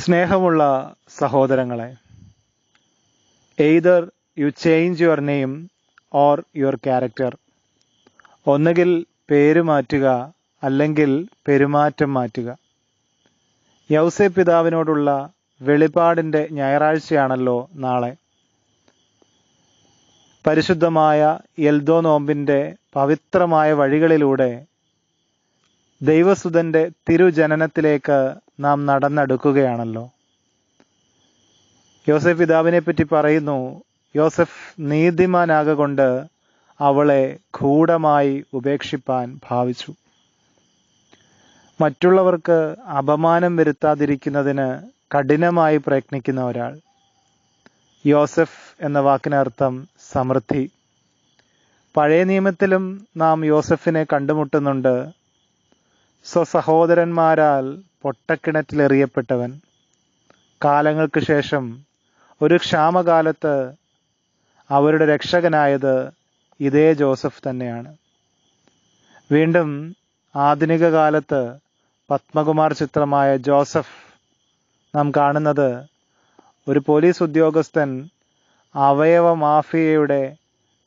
സ്നേഹമുള്ള സഹോദരങ്ങളെ, either U change your name or your character. ഒന്നുകിൽ പേര് മാറ്റുക, അല്ലെങ്കിൽ പെരുമാറ്റം മാറ്റുക. യൗസേ പിതാവിനോടുള്ള വെളിപാടിൻ്റെ ഞായറാഴ്ചയാണല്ലോ നാളെ. പരിശുദ്ധമായ എൽദോ നോമ്പിൻ്റെ പവിത്രമായ വഴികളിലൂടെ ദൈവസുതൻ്റെ തിരുജനനത്തിലേക്ക് നാം നടന്നെടുക്കുകയാണല്ലോ. യോസഫ് പിതാവിനെ പറ്റി പറയുന്നു, യോസഫ് നീതിമാനാകൊണ്ട് അവളെ ഗൂഢമായി ഉപേക്ഷിപ്പാൻ ഭാവിച്ചു. മറ്റുള്ളവർക്ക് അപമാനം വരുത്താതിരിക്കുന്നതിന് കഠിനമായി പ്രയത്നിക്കുന്ന ഒരാൾ. യോസഫ് എന്ന വാക്കിനർത്ഥം സമൃദ്ധി. പഴയ നിയമത്തിലും നാം യോസഫിനെ കണ്ടുമുട്ടുന്നുണ്ട്. സ്വസഹോദരന്മാരാൽ പൊട്ടക്കിണറ്റിലെറിയപ്പെട്ടവൻ. കാലങ്ങൾക്ക് ശേഷം ഒരു ക്ഷാമകാലത്ത് അവരുടെ രക്ഷകനായത് ഇതേ ജോസഫ് തന്നെയാണ്. വീണ്ടും ആധുനിക കാലത്ത് പത്മകുമാർ ചിത്രമായ ജോസഫ് നാം കാണുന്നത് ഒരു പോലീസ് ഉദ്യോഗസ്ഥൻ അവയവ മാഫിയയുടെ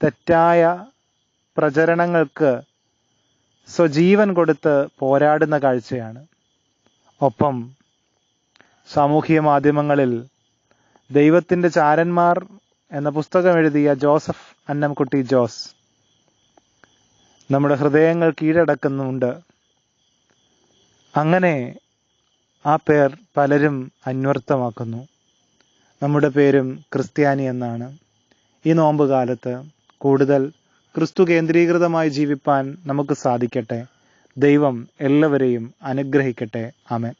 തെറ്റായ പ്രചരണങ്ങൾക്ക് സ്വജീവൻ കൊടുത്ത് പോരാടുന്ന കാഴ്ചയാണ്. ഒപ്പം സാമൂഹിക മാധ്യമങ്ങളിൽ ദൈവത്തിൻ്റെ ചാരന്മാർ എന്ന പുസ്തകം എഴുതിയ ജോസഫ് അന്നംകുട്ടി ജോസ് നമ്മുടെ ഹൃദയങ്ങൾ കീഴടക്കുന്നുണ്ട്. അങ്ങനെ ആ പേർ പലരും അന്വർത്ഥമാക്കുന്നു. നമ്മുടെ പേരും ക്രിസ്ത്യാനി എന്നാണ്. ഈ നോമ്പ് കാലത്ത് കൂടുതൽ ക്രിസ്തു കേന്ദ്രീകൃതമായി ജീവിപ്പാൻ നമുക്ക് സാധിക്കട്ടെ. ദൈവം എല്ലാവരെയും അനുഗ്രഹിക്കട്ടെ. ആമേൻ.